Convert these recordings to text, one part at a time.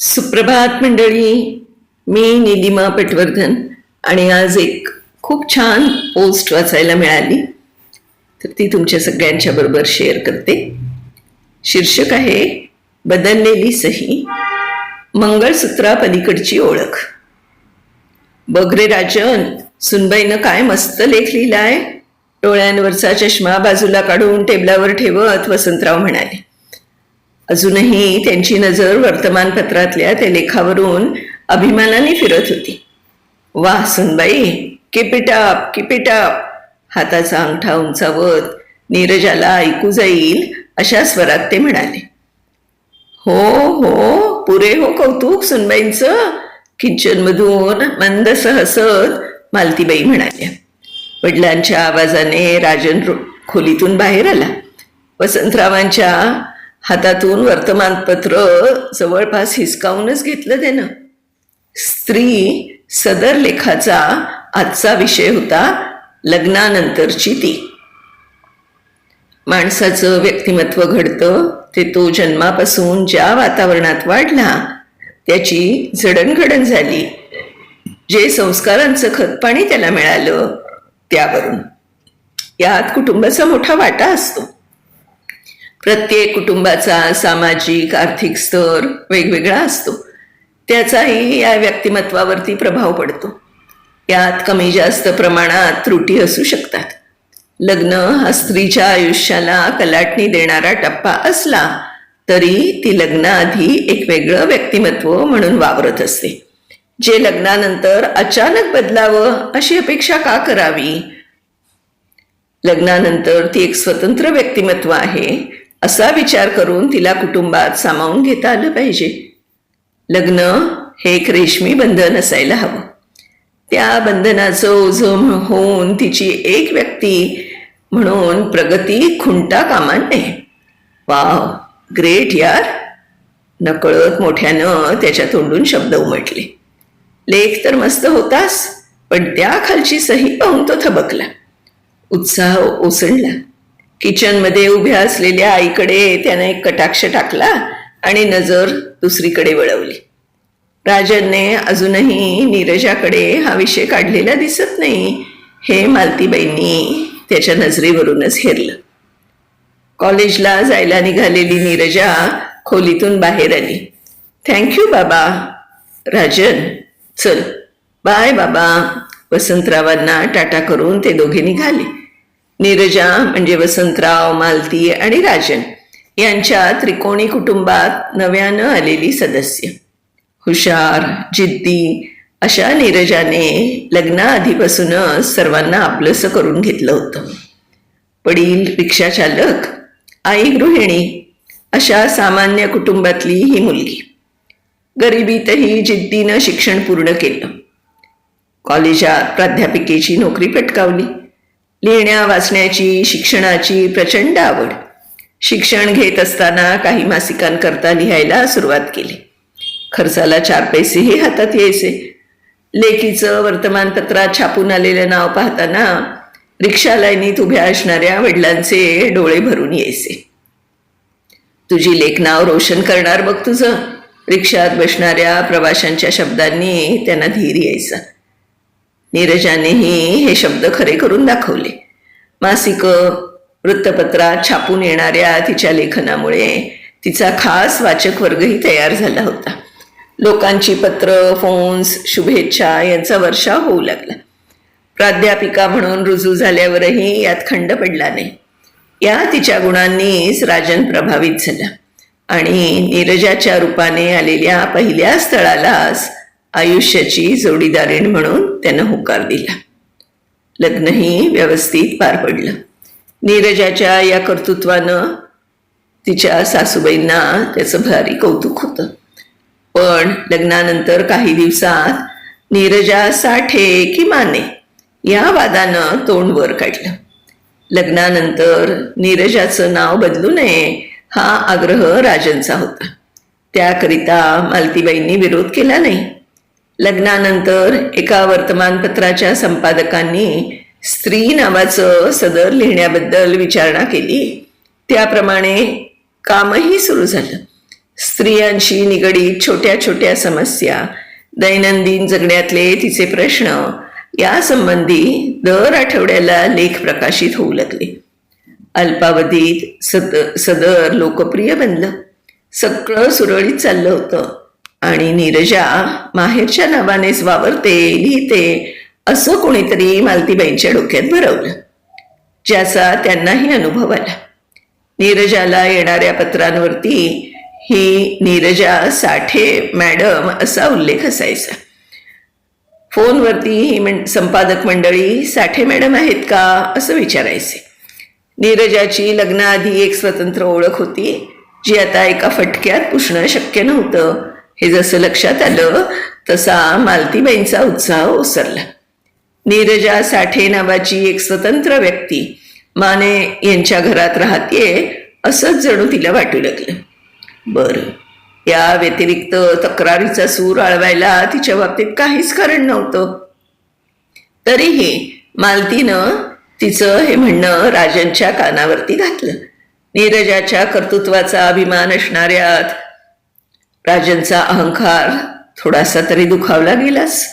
सुप्रभात मंडळी. मी निलिमा पटवर्धन आणि आज एक खूप छान पोस्ट वाचायला मिळाली, तर ती तुमच्या सगळ्यांच्या बरोबर शेअर करते. शीर्षक आहे बदललेली सही, मंगळसूत्रापलीकडची ओळख. बघ रे राजन, सुनबाईनं काय मस्त लेख लिहिलाय. डोळ्यांवरचा चष्मा बाजूला काढून टेबलावर ठेवत वसंतराव म्हणाले. अजूनही त्यांची नजर वर्तमानपत्रातल्या त्या लेखावरून अभिमानाने फिरत होती. वाह सुनबाई, keep it up, keep it up. हाताचा अंगठा उंचावत नीरजाला ऐकू जाईल अशा स्वरात ते म्हणाले. हो हो, पुरे हो कौतुक सुनबाईंचं. किचनमधून मंदस हसत मालतीबाई म्हणाल्या. वडिलांच्या आवाजाने राजन खोलीतून बाहेर आला. वसंतरावांच्या हातातून वर्तमानपत्र जवळपास हिसकावूनच घेतलं त्यानं. स्त्री सदर लेखाचा आजचा विषय होता लग्नानंतरची ती. माणसाचं व्यक्तिमत्व घडतं ते तो जन्मापासून ज्या वातावरणात वाढला त्याची जडणघडण झाली, जे संस्कारांचं खतपाणी त्याला मिळालं त्यावरून. यात कुटुंबाचा मोठा वाटा असतो. प्रत्येक कुटुंबाचा सामाजिक आर्थिक स्तर वेगवेगळा असतो, त्याचाही या व्यक्तिमत्वावरती प्रभाव पडतो. यात कमी जास्त प्रमाणात त्रुटी असू शकतात. लग्न हा स्त्रीच्या आयुष्याला कलाटणी देणारा टप्पा असला तरी ती लग्नाआधी एक वेगळं व्यक्तिमत्व म्हणून वावरत असते, जे लग्नानंतर अचानक बदलावं अशी अपेक्षा का करावी. लग्नानंतर ती एक स्वतंत्र व्यक्तिमत्व आहे असा विचार करून तिला कुटुंबात सामावून घेता आलं पाहिजे. लग्न हे एक रेशमी बंधन असायला हवं. त्या बंधनाचं ओझं होऊन तिची एक व्यक्ती म्हणून प्रगती खुंटा कामा नये. वाव, ग्रेट यार. नकळत मोठ्यानं त्याच्या तोंडून शब्द उमटले. लेख तर मस्त होतास, पण त्या खालची सही पाहून तो थबकला. उत्साह ओसंडला. किचनमध्ये उभ्या असलेल्या आईकडे त्याने एक कटाक्ष टाकला आणि नजर दुसरीकडे वळवली. राजनने अजूनही नीरजाकडे हा विषय काढलेला दिसत नाही हे मालतीबाईंनी त्याच्या नजरेवरूनच हेरलं. कॉलेजला जायला निघालेली नीरजा खोलीतून बाहेर आली. थँक्यू बाबा. राजन, चल बाय बाबा. वसंतरावांना टाटा करून ते दोघे निघाले. नीरजा म्हणजे वसंतराव, मालती आणि राजन यांच्या त्रिकोणी कुटुंबात नव्यानं आलेली सदस्य. हुशार, जिद्दी अशा नीरजाने लग्नाआधीपासूनच सर्वांना आपलंसं करून घेतलं होतं. वडील रिक्षाचालक, आई गृहिणी अशा सामान्य कुटुंबातली ही मुलगी. गरिबीतही जिद्दीनं शिक्षण पूर्ण केलं. कॉलेजात प्राध्यापिकेची नोकरी पटकावली. लिहिण्या वाचण्याची, शिक्षणाची प्रचंड आवड. शिक्षण घेत असताना काही मासिकांकरता लिहायला सुरुवात केली. खर्चाला 4 पैसेही हातात यायचे. लेकीचं वर्तमानपत्रात छापून आलेलं नाव पाहताना रिक्षा लाईनीत उभ्या असणाऱ्या वडिलांचे डोळे भरून यायचे. तुझी लेक नाव रोशन करणार बघ तुझं. रिक्षात बसणाऱ्या प्रवाशांच्या शब्दांनी त्यांना धीर यायचा. नीरजानेही हे शब्द खरे करून दाखवले. मासिक, वृत्तपत्रात छापून येणाऱ्या तिच्या लेखनामुळे तिचा खास वाचक वर्गही तयार झाला होता. लोकांची पत्र, फोन्स, शुभेच्छा यांचा वर्षाव होऊ लागला. प्राध्यापिका म्हणून रुजू झाल्यावरही यात खंड पडला नाही. या तिच्या गुणांनीच राजन प्रभावित झाला आणि नीरजाच्या रूपाने आलेल्या पहिल्या स्थळालाच आयुष्याची जोडीदारीण म्हणून त्यानं होकार दिला. लग्नही व्यवस्थित पार पडलं. नीरजाच्या या कर्तृत्वानं तिच्या सासूबाईंना त्याचं भारी कौतुक होतं. पण लग्नानंतर काही दिवसात नीरजा साठे की माने या वादानं तोंड वर काढलं. लग्नानंतर नीरजाचं नाव बदलू नये हा आग्रह राजनचा होता. त्याकरिता मालतीबाईंनी विरोध केला नाही. लग्नानंतर एका वर्तमानपत्राच्या संपादकांनी स्त्री नावाचं सदर लिहिण्याबद्दल विचारणा केली. त्याप्रमाणे कामही सुरू झालं. स्त्रियांशी निगडीत छोट्या छोट्या समस्या, दैनंदिन जगण्यातले तिचे प्रश्न यासंबंधी दर आठवड्याला लेख प्रकाशित होऊ लागले. अल्पावधीत सदर लोकप्रिय बनलं. सगळं सुरळीत चाललं होतं आणि नीरजा माहेरच्या नावानेच वावरते, लिहिते असं कोणीतरी मालतीबाईंच्या डोक्यात भरवलं, ज्याचा त्यांनाही अनुभव आला. नीरजाला येणाऱ्या पत्रांवरती ही नीरजा साठे मॅडम असा उल्लेख असायचा. फोनवरती ही संपादक मंडळी साठे मॅडम आहेत का असं विचारायचे. नीरजाची लग्नाआधी एक स्वतंत्र ओळख होती, जी आता एका फटक्यात पुसणं शक्य नव्हतं. हे जसं लक्षात आलं तसा मालतीबाईंचा उत्साह ओसरला. नीरजा साठे नावाची एक स्वतंत्र व्यक्ती माने यांच्या घरात राहतेय असंच जणू तिला वाटू लागलं. बरं, या व्यतिरिक्त तक्रारीचा सूर आळवायला तिच्या बाबतीत काहीच कारण नव्हतं. तरीही मालतीनं तिचं हे म्हणणं राजनच्या कानावरती घातलं. नीरजाच्या कर्तृत्वाचा अभिमान असणाऱ्यात राजनचा अहंकार थोडासा तरी दुखावला गेलाच.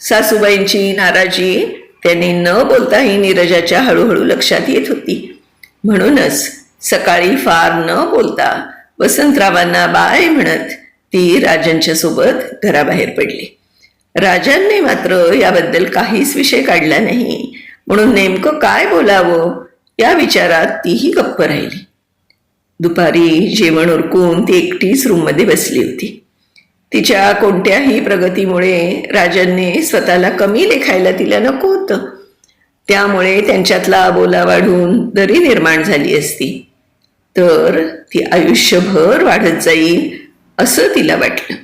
सासूबाईंची नाराजी त्यांनी न बोलताही नीरजाच्या हळूहळू लक्षात येत होती. म्हणूनच सकाळी फार न बोलता वसंतरावांना बाय म्हणत ती राजनच्या सोबत घराबाहेर पडली. राजांनी मात्र याबद्दल काहीच विषय काढला नाही, म्हणून नेमकं काय बोलावं या विचारात तीही गप्प राहिली. दुपारी जेवण उरकून ती एकटीच रूममध्ये बसली होती. तिच्या कोणत्याही प्रगतीमुळे राजांनी स्वतःला कमी लेखायला तिला नको होतं. त्यामुळे त्यांच्यातला बोला वाढून दरी निर्माण झाली असती तर ती आयुष्यभर वाढत जाईल असं तिला वाटलं.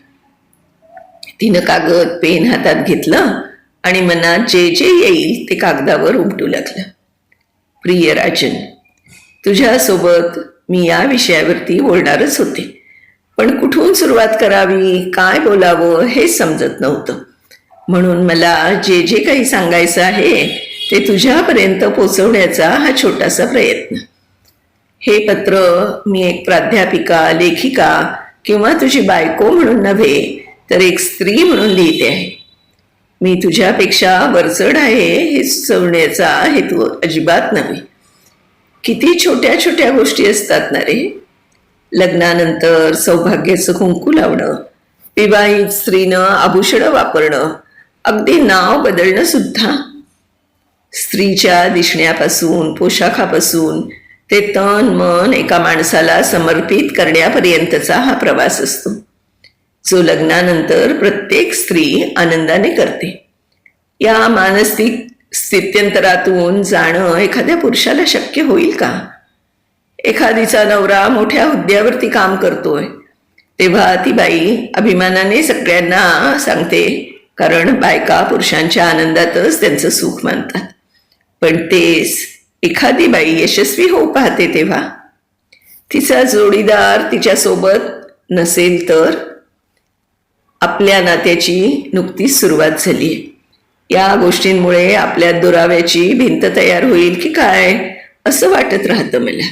तिनं कागद पेन हातात घेतलं आणि मनात जे जे येईल ते कागदावर उमटू लागलं. प्रिय राजन, तुझ्यासोबत मी या विषयावरती बोलणारच होते, पण कुठून सुरुवात करावी, काय बोलावं हे समजत नव्हतं. म्हणून मला जे जे काही सांगायचं आहे ते तुझ्यापर्यंत पोचवण्याचा हा छोटासा प्रयत्न. हे पत्र मी एक प्राध्यापिका, लेखिका किंवा तुझी बायको म्हणून नव्हे तर एक स्त्री म्हणून लिहिते आहे. मी तुझ्यापेक्षा वरचढ आहे हे सुचवण्याचा हेतू अजिबात नव्हे. किती छोट्या छोट्या गोष्टी असतात ना रे. लग्नानंतर सौभाग्याचं कुंकू लावणं, विवाहित स्त्रीनं आभूषणं वापरणं, अगदी नाव बदलणं सुद्धा. स्त्रीच्या दिसण्यापासून, पोशाखापासून ते तन मन एका माणसाला समर्पित करण्यापर्यंतचा हा प्रवास असतो, जो लग्नानंतर प्रत्येक स्त्री आनंदाने करते. या मानसिक स्थित्यंतरातून जाणं एखाद्या पुरुषाला शक्य होईल का? एखादीचा नवरा मोठ्या हुद्द्यावरती काम करतोय तेव्हा ती बाई अभिमानाने सगळ्यांना सांगते, कारण बायका पुरुषांच्या आनंदातच त्यांचं सुख मानतात. पण तेच एखादी बाई यशस्वी होऊ पाहते तेव्हा तिचा जोडीदार तिच्यासोबत नसेल तर आपल्या नात्याची नुकतीच सुरुवात झाली. या गोष्टींमुळे आपल्या दुराव्याची भिंत तयार होईल की काय असं वाटत राहतं मला.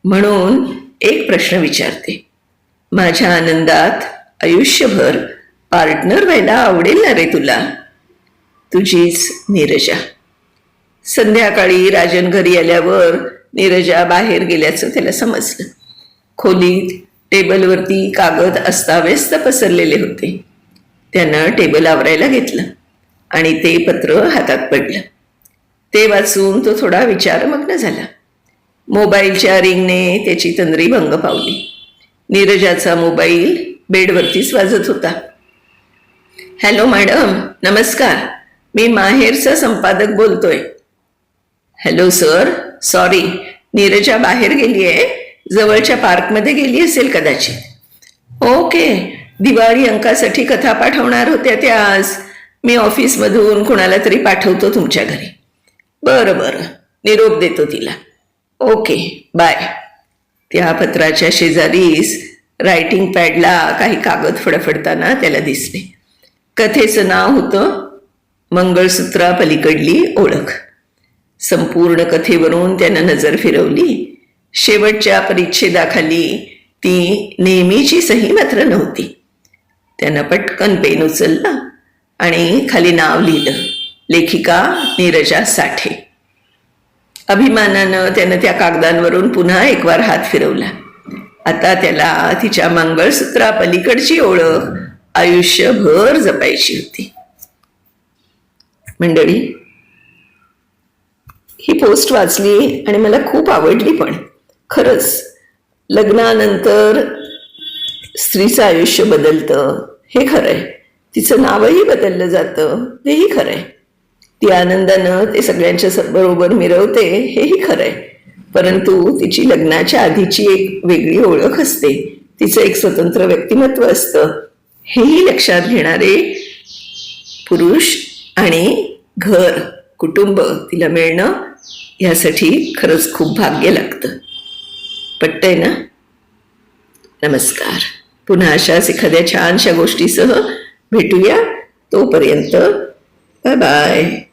म्हणून एक प्रश्न विचारते, माझ्या आनंदात आयुष्यभर पार्टनर व्हायला आवडेल ना रे तुला? तुझीच नीरजा. संध्याकाळी राजन घरी आल्यावर नीरजा बाहेर गेल्याचं त्याला समजलं. खोलीत टेबलवरती कागद अस्ताव्यस्त पसरलेले होते. त्यानं टेबल आवरायला घेतलं आणि ते पत्र हातात पडलं. ते वाचून तो थोडा विचारमग्न झाला. मोबाईलच्या रिंगने त्याची तंद्री भंग पावली. नीरजाचा मोबाईल बेडवरतीच वाजत होता. हॅलो मॅडम, नमस्कार, मी माहेरचा संपादक बोलतोय. हॅलो सर, सॉरी, नीरजा बाहेर गेली आहे, जवळच्या पार्कमध्ये गेली असेल कदाचित. ओके, दिवाळी अंकासाठी कथा पाठवणार होत्या त्या आज. मी ऑफिसमधून कुणाला तरी पाठवतो तुमच्या घरी. बरं बरं, निरोप देतो तिला. Okay, bye. त्या पत्राच्या शेजारीच रायटिंग पॅडला काही कागद फडफडताना त्याला दिसले. कथेचं नाव होतं मंगळसूत्रा पलीकडली ओळख. संपूर्ण कथेवरून त्यानं नजर फिरवली. शेवटच्या परिच्छेदाखाली ती नेहमीची सही मात्र नव्हती. त्यानं पटकन पेन उचलला आणि खाली नाव लिहिलं, लेखिका नीरजा साठे. अभिमानानं त्यानं त्या कागदांवरून पुन्हा एक वार हात फिरवला. आता त्याला तिच्या मंगळसूत्रापलीकडची ओळख आयुष्यभर जपायची होती. मंडळी, ही पोस्ट वाचली आणि मला खूप आवडली. पण खरंच लग्नानंतर स्त्रीचं आयुष्य बदलतं हे खरंय, तिचं नावही बदललं जातं हेही खरंय, ती आनंदानं ते सगळ्यांच्या बरोबर मिरवते हेही खरंय. परंतु तिची लग्नाच्या आधीची एक वेगळी ओळख असते, तिचं एक स्वतंत्र व्यक्तिमत्व असतं, हेही लक्षात घेणारे पुरुष आणि घर, कुटुंब तिला मिळणं यासाठी खरंच खूप भाग्य लागतं. पटतंय ना? नमस्कार. पुन्हा अशाच एखाद्या छानशा गोष्टीसह भेटूया. तोपर्यंत बाय बाय.